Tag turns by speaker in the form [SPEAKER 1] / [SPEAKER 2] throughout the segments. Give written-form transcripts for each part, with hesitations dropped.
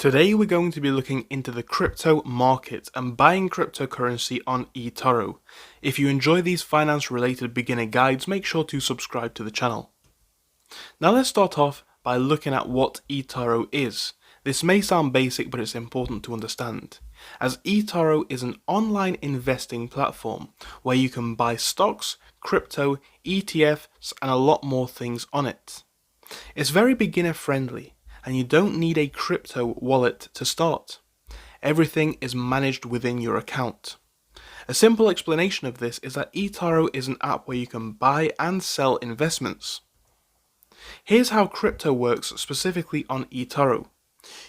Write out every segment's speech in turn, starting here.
[SPEAKER 1] Today we're going to be looking into the crypto market and buying cryptocurrency on eToro. If you enjoy these finance related beginner guides, make sure to subscribe to the channel. Now let's start off by looking at what eToro is. This may sound basic, but it's important to understand, as eToro is an online investing platform where you can buy stocks, crypto, ETFs and a lot more things on it. It's very beginner friendly, and you don't need a crypto wallet to start. Everything is managed within your account. A simple explanation of this is that eToro is an app where you can buy and sell investments. Here's how crypto works specifically on eToro.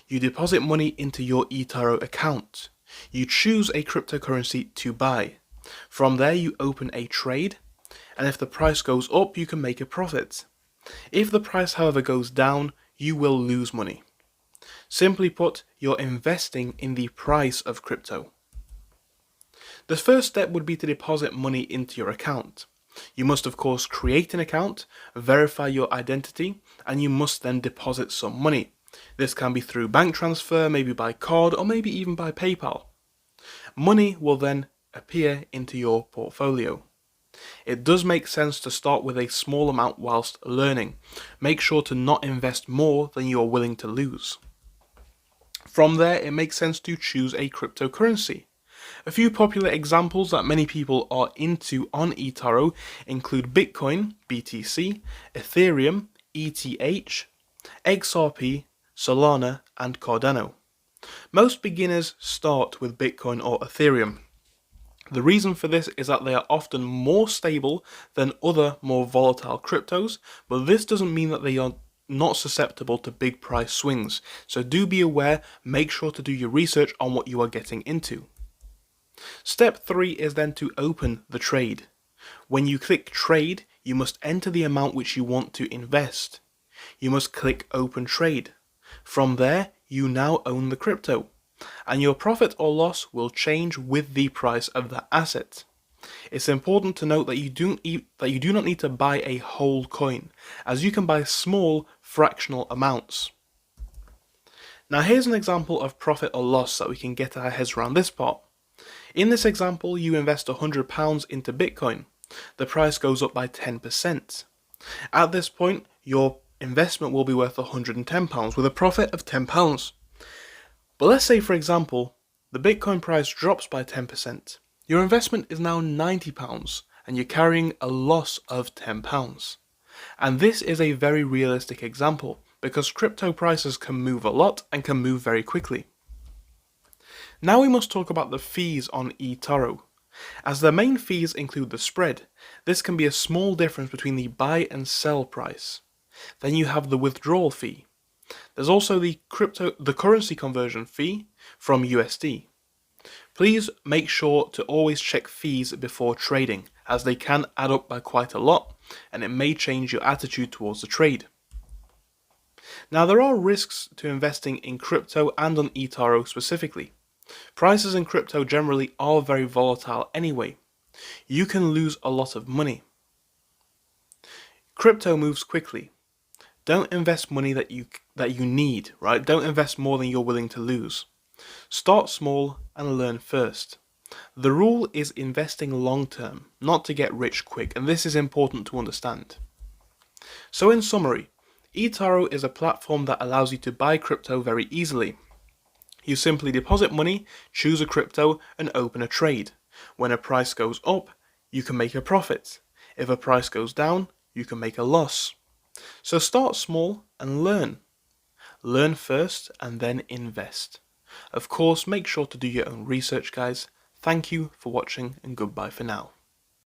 [SPEAKER 1] You deposit money into your eToro account. You choose a cryptocurrency to buy. From there you open a trade, and if the price goes up you can make a profit. If the price however goes down, you will lose money. Simply put, you're investing in the price of crypto. The first step would be to deposit money into your account. You must of course create an account, verify your identity, and you must then deposit some money. This can be through bank transfer, maybe by card, or maybe even by PayPal. Money will then appear into your portfolio. It does make sense to start with a small amount whilst learning. Make sure to not invest more than you are willing to lose. From there, it makes sense to choose a cryptocurrency. A few popular examples that many people are into on eToro include Bitcoin, BTC, Ethereum, ETH, XRP, Solana, and Cardano. Most beginners start with Bitcoin or Ethereum. The reason for this is that they are often more stable than other more volatile cryptos, but this doesn't mean that they are not susceptible to big price swings. So do be aware, make sure to do your research on what you are getting into. Step 3 is then to open the trade. When you click trade, you must enter the amount which you want to invest. You must click open trade. From there, you now own the crypto, and your profit or loss will change with the price of that asset. It's important to note that you do not need to buy a whole coin, as you can buy small fractional amounts. Now here's an example of profit or loss so we can get our heads around this part. In this example, you invest £100 into Bitcoin. The price goes up by 10%. At this point, your investment will be worth £110 with a profit of £10. But let's say, for example, the Bitcoin price drops by 10%. Your investment is now £90 and you're carrying a loss of £10. And this is a very realistic example because crypto prices can move a lot and can move very quickly. Now we must talk about the fees on eToro. As the main fees include the spread, this can be a small difference between the buy and sell price. Then you have the withdrawal fee. There's also the currency conversion fee from USD. Please make sure to always check fees before trading, as they can add up by quite a lot and it may change your attitude towards the trade. Now there are risks to investing in crypto and on eToro specifically. Prices in crypto generally are very volatile anyway. You can lose a lot of money. Crypto moves quickly. Don't invest money that you need, right? Don't invest more than you're willing to lose. Start small and learn first. The rule is investing long term, not to get rich quick, and this is important to understand. So in summary, eToro is a platform that allows you to buy crypto very easily. You simply deposit money, choose a crypto, and open a trade. When a price goes up, you can make a profit. If a price goes down, you can make a loss. So start small and learn. Learn first and then invest. Of course, make sure to do your own research, guys. Thank you for watching and goodbye for now.